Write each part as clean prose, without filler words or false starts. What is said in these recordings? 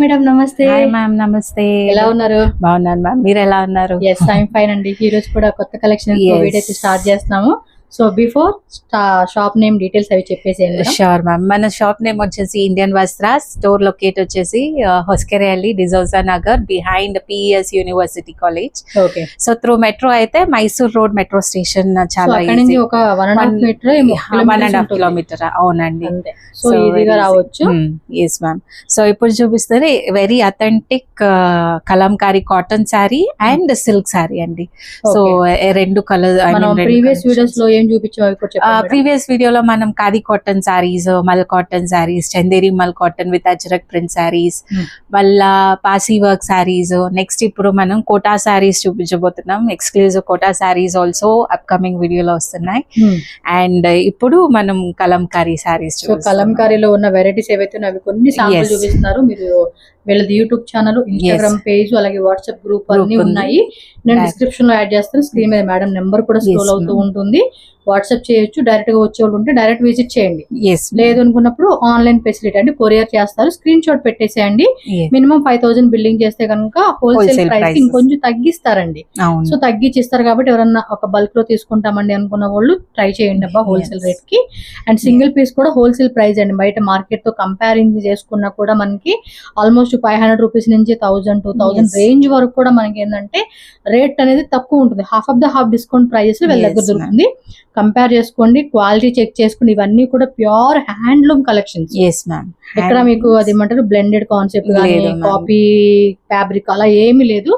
Madam నమస్తే. Hi ma'am, నమస్తే. ఎలా ఉన్నారు? బాగున్నాను మ్యామ్, మీరు ఎలా ఉన్నారు? ఎస్ ఐఎమ్ ఫైన్ అండి. ఈ రోజు కూడా కొత్త కలెక్షన్ వీడియో అయితే స్టార్ట్ చేస్తున్నాము. So before shop name details అవి చెప్పేసేయండి. Sure ma'am. మన షాప్ నేమ్ వచ్చేసి ఇండియన్ వస్త్ర. స్టోర్ లొకేట్ వచ్చేసి Hoskerehalli D'Souza Nagar behind PS university college. Okay. So through metro అయితే మైసూర్ రోడ్ మెట్రో స్టేషన్ చాలా ఈజీ. ఒక 1.5 కిలోమీటర్. అవునండి. సో ఈజీగా రావచ్చు. Yes ma'am. సో ఇప్పుడు చూపిస్తుంది very authentic Kalamkari cotton sari and silk sari అండి. సో రెండు కలర్ ప్రీవియస్ వీడియోస్ లో ప్రీవియస్ వీడియోలో మనం ఖాదీ కాటన్ సారీస్, మల్ cotton sarees, Chanderi mul cotton with Ajrakh print sarees, మళ్ళా పాసీ వర్క్ సారీస్, నెక్స్ట్ ఇప్పుడు మనం కోటా సారీస్ చూపించబోతున్నాం. Exclusive Kota sarees also upcoming వీడియోలో వస్తున్నాయి. అండ్ ఇప్పుడు మనం కలంకారీ సారీస్, కలంకారీలో ఉన్న వెరైటీస్ ఏవైతే అవి కొన్ని సాంపుల్ చూపిస్తున్నారు. మీరు వీళ్ళది యూట్యూబ్ ఛానల్, ఇన్స్టాగ్రామ్ పేజ్, అలాగే వాట్సాప్ గ్రూప్ అన్ని ఉన్నాయి. నేను డిస్క్రిప్షన్ లో యాడ్ చేస్తాను. స్క్రీన్ మీద మేడం నెంబర్ కూడా స్క్రోల్ అవుతూ ఉంటుంది. వాట్సాప్ చేయొచ్చు. డైరెక్ట్ గా వచ్చే వాళ్ళు ఉంటే డైరెక్ట్ విజిట్ చేయండి. లేదు అనుకున్నప్పుడు ఆన్లైన్ ఫెసిలిటీ అంటే కొరియర్ చేస్తారు. స్క్రీన్ షాట్ పెట్టేసేయండి. మినిమం 5,000 బిల్డింగ్ చేస్తే కనుక హోల్సేల్ ప్రైస్ ఇంకొంచెం తగ్గిస్తారండి. సో తగ్గించిస్తారు కాబట్టి ఎవరన్నా ఒక బల్క్ లో తీసుకుంటామండి అనుకున్న వాళ్ళు ట్రై చేయండి అబ్బా హోల్సేల్ రేట్ కి. అండ్ సింగిల్ పీస్ కూడా హోల్సేల్ ప్రైస్ అండి. బయట మార్కెట్ తో కంపేరింగ్ చేసుకున్నా కూడా మనకి ఆల్మోస్ట్ 500 రూపీస్ నుంచి 1,000, 2,000 రేంజ్ వరకు కూడా మనకి ఏంటంటే రేట్ అనేది తక్కువ ఉంటుంది. Half of the half discount prices వీళ్ళ దగ్గర దొరుకుతుంది. కంపేర్ చేసుకోండి, క్వాలిటీ చెక్ చేసుకోండి. ఇవన్నీ కూడా ప్యూర్ హ్యాండ్లూమ్ కలెక్షన్స్. ఇక్కడ మీకు అది ఏమంటారు బ్లెండెడ్ కాన్సెప్ట్ కానీ కాపీ ఫ్యాబ్రిక్ అలా ఏమీ లేదు.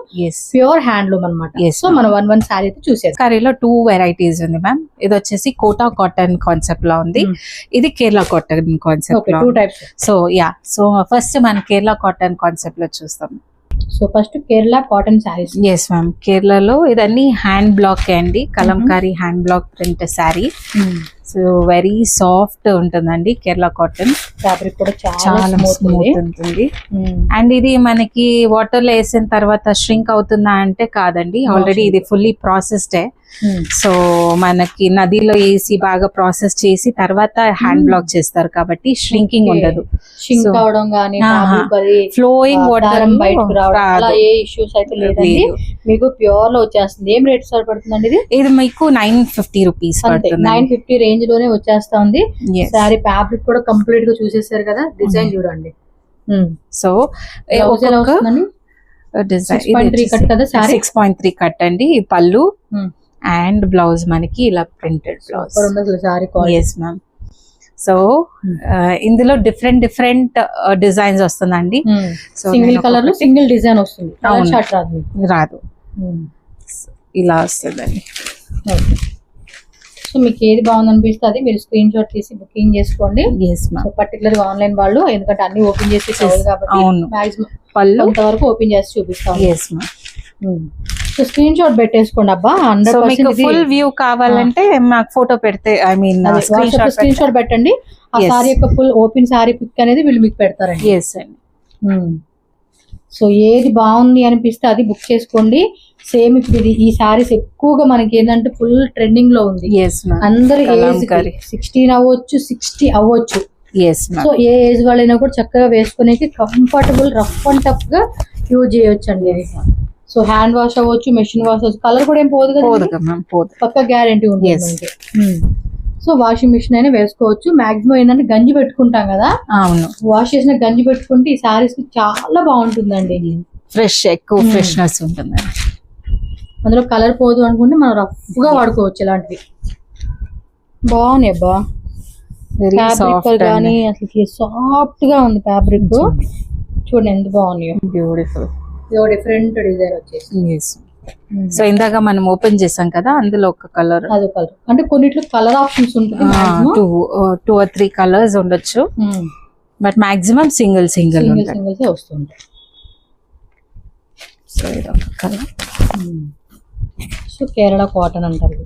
ప్యూర్ హ్యాండ్లూమ్ అనమాట. సో మనం వన్ శారీ అయితే చూసేది. కర్రీలో 2 వెరైటీస్ ఉంది మ్యామ్. ఇది వచ్చేసి కోటా కాటన్ కాన్సెప్ట్ లో ఉంది. ఇది కేరళ కాటన్ కాన్సెప్ట్ లో. 2 టైప్స్. సో ఫస్ట్ మనం కేరళ కాటన్ కాన్సెప్ట్ లో చూస్తాం. So first Kerala cotton saris. Yes ma'am. కేరళలో ఇదన్నీ హ్యాండ్ బ్లాక్ అండి, Kalamkari hand block print sari. So very soft ఉంటుందండి కేరళ కాటన్. ఫ్యాబ్రిక్ కూడా చాలా స్మూత్ ఉంటుంది. అండ్ ఇది మనకి వాటర్ లో వేసిన తర్వాత ష్రింక్ అవుతుందా అంటే కాదండి, ఆల్రెడీ ఇది ఫుల్లీ ప్రాసెస్డ్. సో మనకి నదిలో వేసి బాగా ప్రాసెస్ చేసి తర్వాత హ్యాండ్ బ్లాక్ చేస్తారు కాబట్టి షరింకింగ్ ఉండదు. ఫ్లోయింగ్ వాటర్ ఏ ఇష్యూస్ అయితే లేదండి. మీకు ప్యూర్ లో వచ్చేస్తుంది. ఏం రేట్ సార్ పడుతుందండి ఇది? ఇది మీకు 950 రూపీస్ పడుతుంది. 950 రేంజ్ లోనే వచ్చేస్తా ఉంది. సారీ ఫ్యాబ్రిక్ కూడా కంప్లీట్ గా చూసేసారు కదా. డిజైన్ చూడండి. సో 6.3 కట్ కదా సారీ. 6.3 కట్ అండి. పళ్ళు అండ్ బ్లౌజ్ మనకి ఇలా printed blouse. Yes ma'am. So ఇందులో డిఫరెంట్ డిజైన్స్ వస్తుందండి. సో సింగిల్ కలర్ లో సింగిల్ డిజైన్ వస్తుంది. రాదు, ఇలా వస్తుందండి. సో మీకు ఏది బాగుంది అనిపిస్తే అది మీరు స్క్రీన్ షాట్ తీసి బుకింగ్ చేసుకోండి. పర్టికులర్ గా ఆన్లైన్ వాళ్ళు, ఎందుకంటే అన్ని ఓపెన్ చేసి కాబట్టి మాక్సిమం పళ్ళు అంతవరకు ఓపెన్ చేసి చూపిస్తాం. సో స్క్రీన్ షాట్ పెట్టేసుకోండి అబ్బా. ఫుల్ వ్యూ కావాలంటే మాకు ఫోటో పెడితే స్క్రీన్ షాట్ పెట్టండి. ఆ సారీ యొక్క ఫుల్ ఓపెన్ సారీ పిక్ అనేది వీళ్ళు మీకు పెడతారండి. సో ఏది బాగుంది అనిపిస్తే అది బుక్ చేసుకోండి. సేమ్ ఇప్పుడు ఇది ఈ సారీస్ ఎక్కువగా మనకి ఏంటంటే ఫుల్ ట్రెండింగ్ లో ఉంది. అందరు 16 అవ్వచ్చు, 60 అవ్వచ్చు. సో ఏ ఏజ్ వాళ్ళైనా కూడా చక్కగా వేసుకునేకి కంఫర్టబుల్, రఫ్ అండ్ టఫ్ గా యూజ్ చేయొచ్చు అండి ఇది. సో హ్యాండ్ వాష్ అవ్వచ్చు, మెషిన్ వాష్ అవ్వచ్చు. కలర్ కూడా ఏం పోదు కదా, పక్క గ్యారంటీ ఉంటుంది మనకి. సో వాషింగ్ మిషన్ అయినా వేసుకోవచ్చు. మాక్సిమం ఏంటంటే గంజి పెట్టుకుంటాం కదా, వాష్ చేసిన గంజి పెట్టుకుంటే ఈ సారీస్ చాలా బాగుంటుందండి. ఫ్రెష్, ఎక్కువ ఫ్రెష్నెస్ ఉంటుంది. అందులో కలర్ పోదు అనుకుంటే మనం రఫ్ గా వాడుకోవచ్చు. ఇలాంటివి బాగున్నాయి అబ్బా. ఫ్యాబ్రిక్ కానీ అసలు సాఫ్ట్ గా ఉంది ఫ్యాబ్రిక్. చూడండి ఎంత బాగున్నాయో. బ్యూటిఫుల్. డిఫరెంట్ డిజైన్ వచ్చేసి. సో ఇందాక మనం ఓపెన్ చేసాం కదా, అందులో ఒక కలర్, అదో కలర్ అంటే కొన్నిట్లో కలర్ ఆప్షన్స్ ఉంటుంది. 2 or 3 కలర్స్ ఉండొచ్చు, బట్ మాక్సిమం సింగిల్ వస్తుంటాయి. సో ఇదొక కలర్. సో కేరళ కాటన్ అంటారు.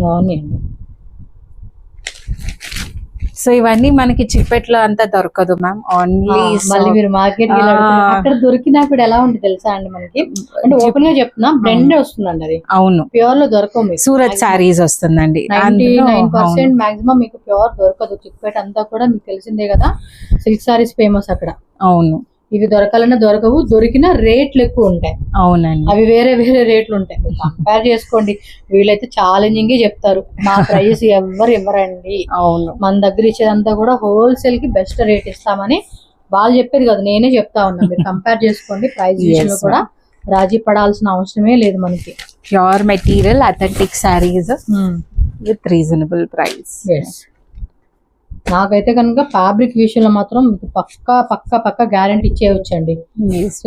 బాగున్నాయండి. సో ఇవన్నీ మనకి చిప్పెట్లో అంతా దొరకదు మ్యామ్, ఓన్లీ మళ్ళీ మీరు మార్కెట్ అక్కడ దొరికినా కూడా ఎలా ఉంటుంది తెలుసా అండి, మనకి అంటే ఓపెన్ గా చెప్తున్నా బ్లెండ్ వస్తుందండి అది. అవును, ప్యూర్ లో దొరకవు మీకు. సూరత్ సారీస్ వస్తుందండి, 99% మాక్సిమం మీకు ప్యూర్ దొరకదు. చిక్పేట అంతా కూడా మీకు తెలిసిందే కదా, సిల్క్ సారీస్ ఫేమస్ అక్కడ. అవును, ఇవి దొరకాలన్నా దొరకవు, దొరికిన రేట్లు ఎక్కువ ఉంటాయి. అవునండి, అవి వేరే వేరే రేట్లు ఉంటాయి. కంపేర్ చేసుకోండి, వీళ్ళైతే ఛాలెంజింగ్ చెప్తారు, మా ప్రైస్ ఎవరు ఇవ్వరండి. అవును, మన దగ్గర ఇచ్చేదంతా కూడా హోల్సేల్ కి బెస్ట్ రేట్ ఇస్తామని వాళ్ళు చెప్పేది కదా, నేనే చెప్తా ఉన్నా. మీరు కంపేర్ చేసుకోండి, ప్రైస్ విషయంలో కూడా రాజీ పడాల్సిన అవసరమే లేదు మనకి. Pure material authentic saris with reasonable price. నాకైతే కనుక ఫ్యాబ్రిక్ విషయంలో మాత్రం పక్కా గ్యారంటీ ఇచ్చేయచ్చండి.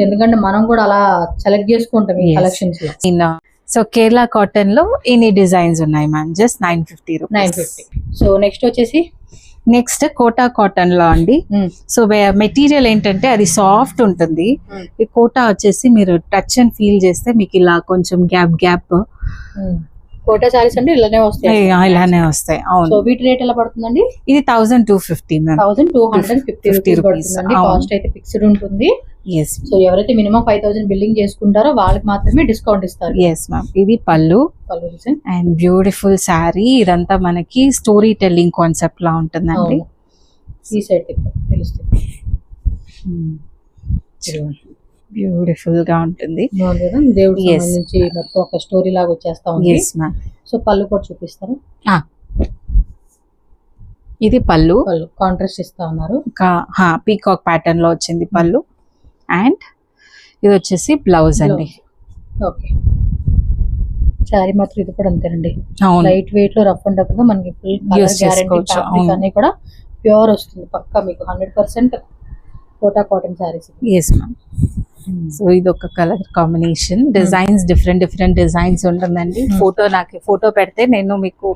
ఎందుకంటే మనం కూడా అలా సెలెక్ట్ చేసుకుంటాం ఈ కలెక్షన్స్ లో. సో కేరళ కాటన్ లో ఎన్ని డిజైన్స్ ఉన్నాయి ma'am? Just 950 rupees. 950. So next వచ్చేసి నెక్స్ట్ కోటా కాటన్ లో అండి. సో మెటీరియల్ ఏంటంటే అది సాఫ్ట్ ఉంటుంది. ఈ కోటా వచ్చేసి మీరు టచ్ అండ్ ఫీల్ చేస్తే మీకు ఇలా కొంచెం గ్యాప్ కోటా సారీస్ అంటే ఇలానే వస్తాయి. అవును. సో వీటి రేట్ ఎలా పడుతుందండి? ఇది 1250 మ్యామ్. 1250 పడుతుందండి. కాస్ట్ అయితే ఫిక్స్డ్ ఉంటుంది. సో ఎవరైతే మినిమం 5000 బిల్లింగ్ చేసుకుంటారో వాళ్ళకి మాత్రమే డిస్కౌంట్ ఇస్తారు. Yes ma'am. ఇది పళ్ళు డిజైన్ అండ్ బ్యూటిఫుల్ శారీ. ఇదంతా మనకి స్టోరీ టెల్లింగ్ కాన్సెప్ట్ లా ఉంటుందండి. ఈ సైడ్ తెలుస్తుంది, బ్యూటిఫుల్ గా ఉంటుంది. దేవుడు సంబంధించి మొత్తం ఒక స్టోరీ లాగా వచ్చేస్తా ఉంది. సో పళ్ళు కూడా చూపిస్తారు. ఇది పళ్ళు కాంట్రాస్ట్ ఇస్తా ఉన్నారు. పీకాక్ ప్యాటర్న్ లో వచ్చింది పళ్ళు. అండ్ ఇది వచ్చేసి బ్లౌజ్ అండి. ఓకే, శారీ మాత్రం ఇది కూడా అంతేనండి. లైట్ వెయిట్ లో రఫ్ అండ్ టఫ్ గా మనకి ఫుల్ కలర్ గ్యారెంటీ అన్ని కూడా ప్యూర్ వస్తుంది పక్కా మీకు 100% Kota cotton saris. Yes ma'am. So ఇది ఒక colour combination. Designs different designs ఉంటుందండి. ఫోటో పెడితే నేను మీకు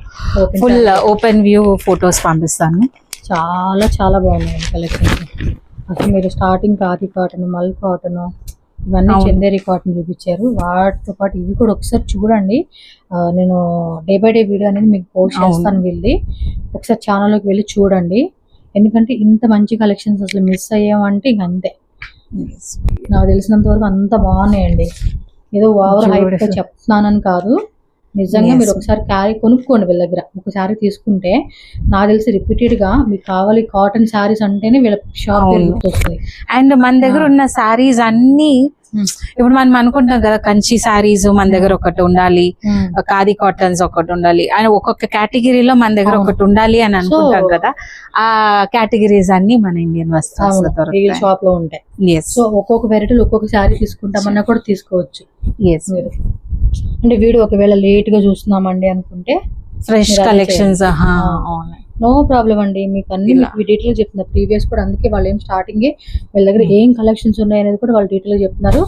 ఫుల్ ఓపెన్ వ్యూ ఫొటోస్ పంపిస్తాను. చాలా బాగున్నాయి కలెక్షన్. అసలు మీరు స్టార్టింగ్ ఖాదీ కాటన్, మల్ కాటన్, ఇవన్నీ చందేరి కాటన్ చూపించారు. వాటితో పాటు ఇవి కూడా ఒకసారి చూడండి. నేను డే బై డే వీడియో అనేది మీకు పోస్ట్ చేస్తాను. వెళ్ళి ఒకసారి ఛానల్లోకి వెళ్ళి చూడండి. ఎందుకంటే ఇంత మంచి కలెక్షన్స్ అసలు మిస్ అయ్యామంటే ఇంక అంతే. నాకు తెలిసినంత వరకు అంత బాగున్నాయండి. ఏదో ఓవర్ హైప్ గా చెప్తున్నానని కాదు, నిజంగా మీరు ఒకసారి క్యారీ కొనుక్కోండి. వీళ్ళ దగ్గర ఒకసారి తీసుకుంటే నాకు తెలిసి రిపీటెడ్ గా మీకు కావాలి కాటన్ శారీస్ అంటేనే వీళ్ళ షాప్ వస్తుంది. అండ్ మన దగ్గర ఉన్న శారీస్ అన్ని ఇప్పుడు మనం అనుకుంటాం కదా, కంచి శారీస్ మన దగ్గర ఒకటి ఉండాలి, ఖాదీ కాటన్స్ ఒకటి ఉండాలి అని ఒక్కొక్క కేటగిరీలో మన దగ్గర ఒకటి ఉండాలి అని అనుకుంటాం కదా. ఆ కేటగిరీస్ అన్ని మన ఇండియన్ వస్తువులు షాప్ లో ఉంటాయి. సో ఒక్కొక్క వెరైటీలు ఒక్కొక్క శారీ తీసుకుంటామన్నా కూడా తీసుకోవచ్చు. మీరు అంటే వీడియో ఒకవేళ లేట్ గా చూస్తున్నామండి అనుకుంటే ఫ్రెష్ కలెక్షన్స్ నో ప్రాబ్లం అండి. మీకు అన్ని మీకు డీటెయిల్ చెప్తున్నారు. ప్రీవియస్ కూడా అందుకే వాళ్ళు ఏం స్టార్టింగ్ వీళ్ళ దగ్గర ఏం కలెక్షన్స్ ఉన్నాయి అనేది కూడా వాళ్ళు డీటెయిల్ గా చెప్తున్నారు.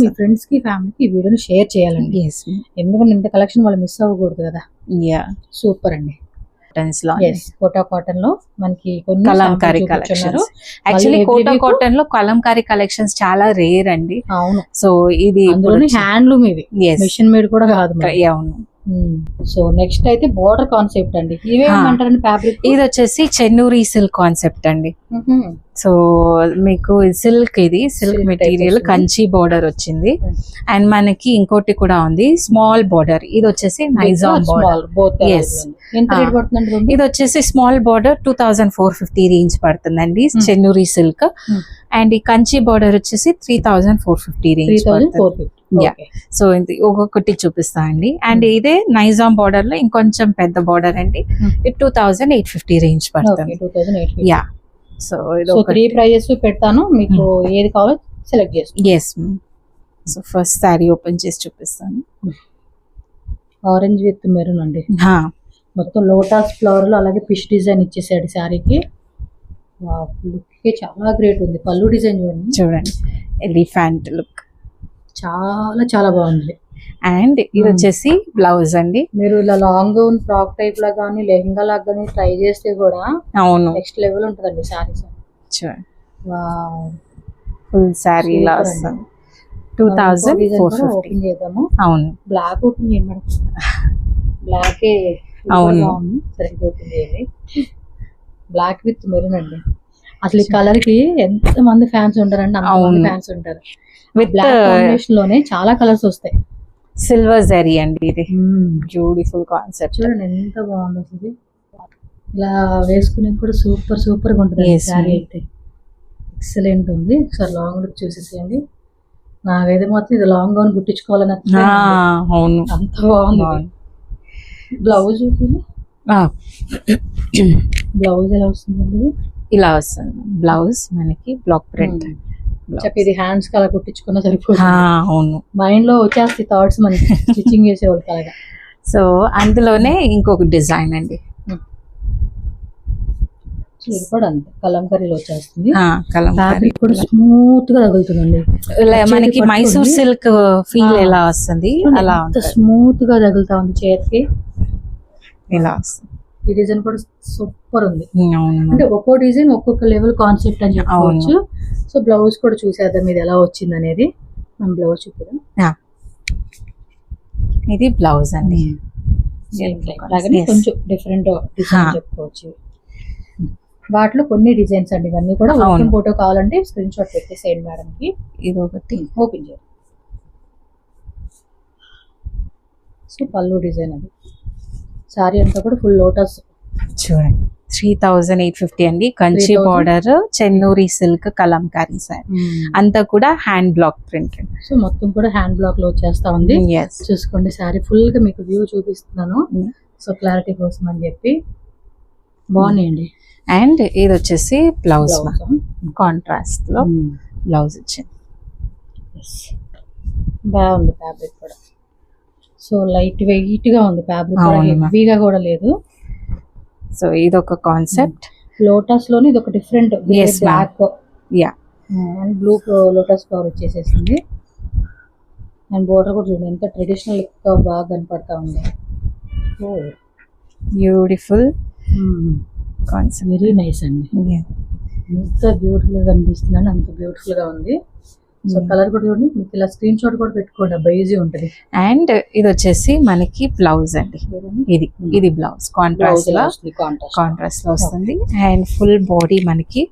మీ ఫ్రెండ్స్ కి ఫ్యామిలీకి ఈ వీడియోని షేర్ చేయాలండి. ఎందుకంటే ఇంత కలెక్షన్ వాళ్ళు మిస్ అవ్వకూడదు కదా. సూపర్ అండి. కోటా కాటన్ లో మనకి కొన్ని Kalamkari collections. Actually Kota cotton లో కలంకారీ కలెక్షన్స్ చాలా రేర్ అండి. అవును. సో ఇది హ్యాండ్లూమ్, ఇది మిషన్ మేడ్ కూడా కాదు. అవును. సో నెక్స్ట్ అయితే బోర్డర్ కాన్సెప్ట్ అండి. ఇవేమంటారండి ఫ్యాబ్రిక్? ఇది వచ్చేసి చెన్నూరి సిల్క్ కాన్సెప్ట్ అండి. సో మీకు సిల్క్, ఇది సిల్క్ మెటీరియల్ కంచి బోర్డర్ వచ్చింది. అండ్ మనకి ఇంకోటి కూడా ఉంది స్మాల్ బోర్డర్. ఇది వచ్చేసి నైజాం బోర్డర్. ఇది వచ్చేసి స్మాల్ బోర్డర్ 2450 రేంజ్ పడుతుందండి చెన్నూరి సిల్క్. అండ్ ఈ కంచి బోర్డర్ వచ్చేసి 3450 రేంజ్ పడుతుంది. సో ఇది ఒక్కొక్కటి చూపిస్తా అండి. అండ్ ఇదే నైజాం బోర్డర్ లో ఇంకొంచెం పెద్ద బోర్డర్ అండి. ఇది 2850 రేంజ్ పడుతుంది. యా. సో ఇది 3 ప్రైజెస్ పెడతాను, మీకు ఏది కావాలో సెలెక్ట్ చేసుకోండి. Yes. So first sari open చేసి చూపిస్తాను. ఆరెంజ్ విత్ మెరూన్ అండి. మొత్తం లోటస్ ఫ్లవర్ లో అలాగే ఫిష్ డిజైన్ ఇచ్చేసాడు శారీకి. లుక్ చాలా గ్రేట్ ఉంది. పళ్ళు డిజైన్ చూడండి, ఎలిఫెంట్ లుక్ చాలా బాగుంది. అండ్ ఇది వచ్చేసి బ్లౌజ్ అండి. మీరు ఇలా లాంగ్ గౌన్ ఫ్రాక్ టైప్ లా గానీ లెహంగా లాగా గానీ ట్రై చేస్తే కూడా అవును నెక్స్ట్ లెవెల్ ఉంటుందండి శారీస్. ఫుల్ శారీ లా వస్తుంది. 2450. ఓపెన్ చేద్దాము. అవును, బ్లాక్ ఓపెన్ చేయండి మేడం. బ్లాక్ అవును. సరిపోతుంది. బ్లాక్ విత్ మెరూన్ అండి. అసలు ఈ కలర్ కి ఎంత మంది ఫ్యాన్స్ ఉంటారంటే అంత మంది ఫ్యాన్స్ ఉంటారు. విత్ బ్లాక్ కాంబినేషన్ లోనే చాలా కలర్స్ వస్తాయి. సిల్వర్ జరీ అండి ఇది. Beautiful concept. చూడండి ఎంత బాగుంది అసలు ఇది. ఇలా వేసుకునే కూడా సూపర్ గా ఉంటుంది శారీ అయితే. ఎక్సలెంట్ ఉంది. ఒకసారి లాంగ్ లుక్ చూసేసేయండి. నాకైతే మాత్రం ఇది లాంగ్ గౌన్ కుట్టించుకోవాలని అవును, అంత బాగుంది. బ్లౌజ్ బ్లౌజ్ ఎలా వస్తుందండి? ఇలా వస్తుంది బ్లౌజ్ మనకి బ్లాక్ ప్రింట్. ఇది హ్యాండ్స్ కి అలా కుట్టించుకున్నా సరిపోతుంది. అవును, మైండ్ లో వచ్చేస్తాయి థాట్స్ మనకి స్టిచ్చింగ్ చేసేవాళ్ళకి అలాగా. సో అందులోనే ఇంకొక డిజైన్ అండి. ఇది కూడా అంతే కలంకరీలో వచ్చేస్తుంది. ఫ్యాబ్రిక్ కూడా స్మూత్ గా తగులుతుందండి. మనకి మైసూర్ సిల్క్ ఫీల్ ఎలా వస్తుంది అలా స్మూత్ గా తగులుతా ఉంది చేతికి. ఇలా వస్తుంది. ఈ డిజైన్ కూడా సూపర్ ఉంది. అంటే ఒక్కో డిజైన్ ఒక్కొక్క లెవెల్ కాన్సెప్ట్ అని చెప్పవచ్చు. సో బ్లౌజ్ కూడా చూసేద్దాం ఇది ఎలా వచ్చింది అనేది. మనం బ్లౌజ్ చూపిద్దాం. ఇది బ్లౌజ్ అండి. కొంచెం డిఫరెంట్ డిజైన్ చెప్పుకోవచ్చు. వాటిలో కొన్ని డిజైన్స్ అండి. ఇవన్నీ కూడా ఫోటో కావాలంటే స్క్రీన్ షాట్ పెట్టేసేయండి మేడం కి. ఇది ఒకటి ఓపెన్ చేయండి. సో పళ్ళు డిజైన్ అది. సారీ అంతా కూడా ఫుల్ లోటస్. చూడండి 3850 అండి. Kanchi border Chennuri silk Kalamkari sorry. అంతా కూడా హ్యాండ్ బ్లాక్ ప్రింట్. సో మొత్తం కూడా హ్యాండ్ బ్లాక్ లో వచ్చేస్తా ఉంది. చూసుకోండి సారీ ఫుల్ గా మీకు వ్యూ చూపిస్తున్నాను. సో క్లారిటీ కోసం అని చెప్పి బాగున్నాయండి. అండ్ ఇది వచ్చేసి బ్లౌజ్ కాంట్రాస్ట్ లో బ్లౌజ్ వచ్చింది. బాగుంది ఫ్యాబ్రిక్ కూడా. సో లైట్ వెయిట్ గా ఉంది ఫ్యాబ్రిక్, హెవీగా కూడా లేదు. సో ఇది ఒక కాన్సెప్ట్. లోటస్ లోనే ఇది ఒక different black and blue lotus flower వచ్చేసేసింది. అండ్ బోర్డర్ కూడా చూడండి ఎంత ట్రెడిషనల్ గా బాగా కనపడతా ఉంది. బ్యూటిఫుల్ కాన్సెప్ట్, వెరీ నైస్ అండి. ఎంత బ్యూటిఫుల్ గా కనిపిస్తుంది అండి, అంత బ్యూటిఫుల్ గా ఉంది. సో కలర్ కూడా చూడండి, మీకు ఇలా స్క్రీన్ షాట్ కూడా పెట్టుకోండి, ఈజీ ఉంటుంది. అండ్ ఇది వచ్చేసి మనకి బ్లౌజ్ అండి. ఇది బ్లౌజ్ కాంట్రాస్ట్ లో వస్తుంది. అండ్ ఫుల్ బాడీ మనకి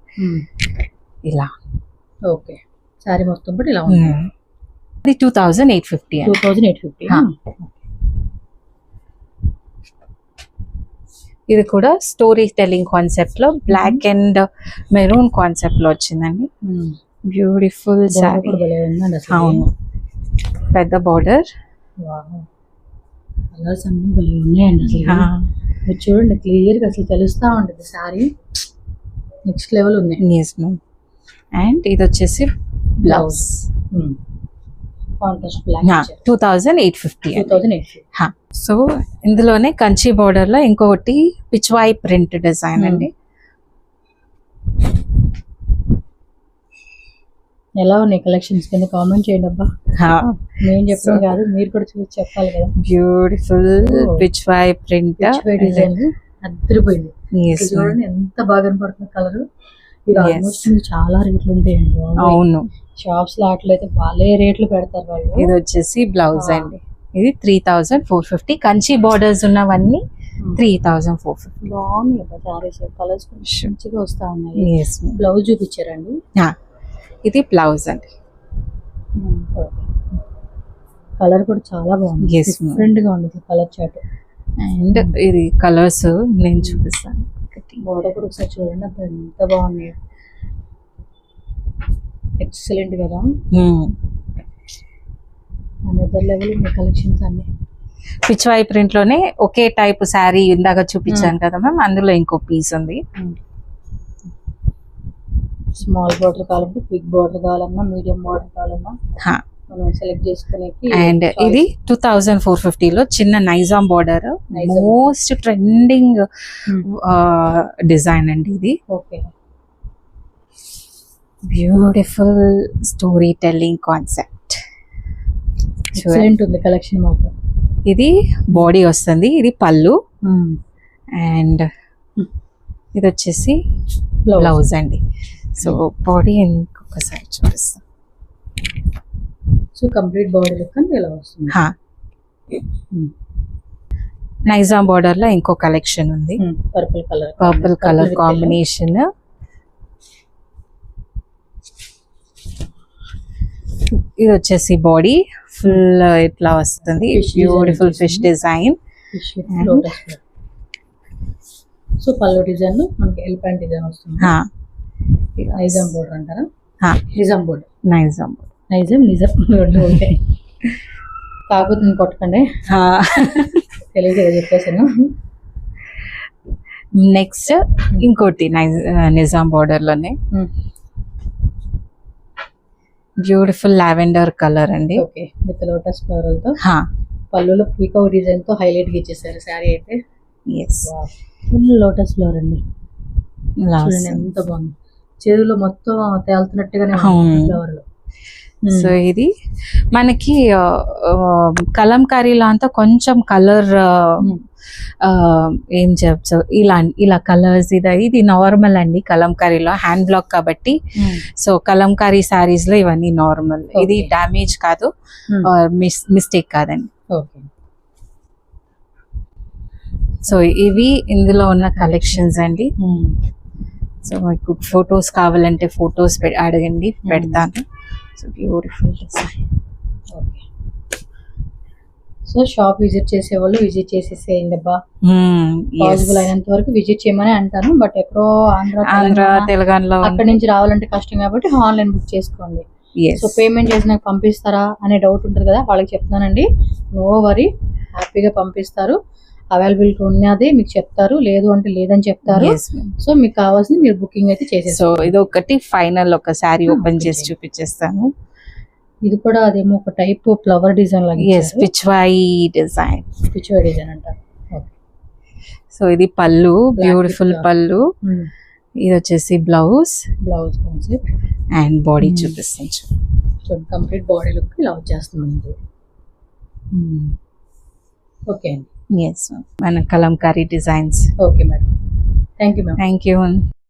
ఇలా. ఓకే, సారీ మొత్తం కూడా ఇలా ఉంది. ఇది 2850. ఇది కూడా స్టోరీ టెల్లింగ్ కాన్సెప్ట్ లో బ్లాక్ అండ్ మెరూన్ కాన్సెప్ట్ లో వచ్చిందండి. Beautiful sorry. అవును, పెద్ద బార్డర్. కలర్స్ అన్ని భలే ఉన్నాయండి అసలు. చూడండి క్లియర్ గా అసలు తెలుస్తా ఉంటుంది సారీ. నెక్స్ట్ లెవెల్ ఉన్నాయి. అండ్ ఇది వచ్చేసి బ్లౌజ్ కాంట్రాస్ట్ బ్లాక్ 2850. సో ఇందులోనే కంచి బార్డర్ లో ఇంకొకటి పిచ్వాయి ప్రింట్ డిజైన్ అండి. ఎలా ఉన్నాయి కలెక్షన్స్ కింద కామెంట్ చేయండి అబ్బా. నేను చెప్పడం కాదు, మీరు కూడా చూసి చెప్పాలి కదా. బ్యూటిఫుల్ పిచ్వాయి ప్రింట్ డిజైన్ అదిరిపోయింది. చూడండి ఎంత బాగా కనపడుతుంది కలర్. ఇది ఆల్మోస్ట్ చాలా రేట్లు ఉంటాయండి. అవును, షాప్స్ లో అట్లా అయితే వాళ్ళే రేట్లు పెడతారు వాళ్ళు. ఇది వచ్చేసి బ్లౌజ్ అండి. ఇది 3450. కంచి బార్డర్స్ ఉన్నవన్నీ 3450. బాగున్నాయి సారీస్, కలర్స్ మంచిగా వస్తా ఉన్నాయి. బ్లౌజ్ చూపించారండి. ఇది బ్లౌజ్ అండి. కలర్ కూడా చాలా బాగుంది, డిఫరెంట్ గా ఉంది కలర్ చార్ట్. అండ్ ఇది కలర్స్ నేను చూపిస్తాను. బోర్డర్ కూడా ఒకసారి చూడండి, అప్పుడు ఎంత బాగుంది. ఎక్సలెంట్ కదా. అనదర్ లెవెల్ మీ కలెక్షన్స్ అన్ని. పిచ్వాయి ప్రింట్ లోనే ఒకే టైప్ శారీ ఇందాక చూపించాను కదా మ్యామ్, అందులో ఇంకో పీస్ ఉంది. స్మాల్ బార్డర్ కావాలంటే, బిగ్ బార్డర్ కావాలన్నా, మీడియం బార్డర్ కావాలన్నా మనం సెలెక్ట్ చేసుకునేకి. అండ్ ఇది 2450 లో చిన్న Nizam border, most trending design అండి ఇది. Okay, beautiful story telling concept. Excellent ఉంది కలెక్షన్ మాత్రం. ఇది బాడీ వస్తుంది, ఇది పళ్ళు. అండ్ ఇది వచ్చేసి బ్లౌజ్ అండి. సో బాడీ ఇంకొకసారి చూపిస్తాం. సో కంప్లీట్ బాడీ లుక్ అని ఇలా వస్తుంది. నైజాం బార్డర్ లో ఇంకో కలెక్షన్ ఉంది, పర్పుల్ కలర్ కాంబినేషన్. ఇది వచ్చేసి బాడీ ఫుల్ ఇట్లా వస్తుంది, బ్యూటిఫుల్ ఫిష్ డిజైన్. సో పళ్ళు డిజైన్ మనకి ఎలిఫెంట్ డిజైన్ వస్తుంది. నైజాం బోర్డర్ అంటారా? నిజాం బోర్డర్. నైజాం నిజాం రెండు ఉంటాయి. కాకపోతే నేను కొట్టకండి, తెలియదు చెప్పేసాను. నెక్స్ట్ ఇంకోటి నిజాం బోర్డర్ లోనే బ్యూటిఫుల్ లావెండర్ కలర్ అండి. ఓకే, విత్ లోటస్ ఫ్లవర్ తో పళ్ళులో పీకాక్ డిజైన్ తో హైలైట్ గా ఇచ్చేసారు శారీ అయితే. ఫుల్ లోటస్ ఫ్లవర్ అండి, ఎంత బాగుంది. చెరువులో మొత్తం తేలుతున్నట్టుగానే ఫ్లవర్ లో. సో ఇది మనకి కలంకారీలో అంతా కొంచెం కలర్ ఏం చెప్పచ్చు, ఇలా కలర్స్ ఇది నార్మల్ అండి. కలంకారీలో హ్యాండ్ బ్లాక్ కాబట్టి, సో కలంకారీ సారీస్ లో ఇవన్నీ నార్మల్. ఇది డామేజ్ కాదు, మిస్టేక్ కాదండి. సో ఇవి ఇందులో ఉన్న కలెక్షన్స్ అండి. సో మీకు ఫొటోస్ కావాలంటే ఫొటోస్ అడగండి, పెడతాను. So beautiful design. Okay, so shop visit చేసే వాళ్ళు విజిట్ చేసేసేయండి అబ్బా. పాసిబుల్ అయినంత వరకు విజిట్ చేయమని అంటాను, బట్ ఎక్కడో ఆంధ్ర తెలంగాణలో అక్కడి నుంచి రావాలంటే కష్టం కాబట్టి ఆన్లైన్ బుక్ చేసుకోండి. సో పేమెంట్ చేసి నాకు పంపిస్తారా అనే డౌట్ ఉంటుంది కదా, వాళ్ళకి చెప్తున్నానండి, నో వరీ, హ్యాపీగా పంపిస్తారు. అవైలబిలిటీ ఉన్నది మీకు చెప్తారు, లేదు అంటే లేదని చెప్తారు. సో మీకు కావాల్సింది మీరు బుకింగ్ అయితే చేసేస్తారు. సో ఇది ఒకటి ఫైనల్ ఒక సారీ ఓపెన్ చేసి చూపించేస్తాను. ఇది కూడా అదేమో ఒక టైప్ ఫ్లవర్ డిజైన్ లాగా, పిచ్వాయి డిజైన్ అంటారు. సో ఇది పళ్ళు, బ్యూటిఫుల్ పళ్ళు. ఇది వచ్చేసి బ్లౌజ్ కాన్సెప్ట్ అండ్ బాడీ చూపిస్తాను. సో కంప్లీట్ బాడీ లుక్ ఇలా వచ్చేస్తుంది. ఓకే అండి. Yes, మన Kalamkari designs. Okay madam, thank you ma'am. Thank you.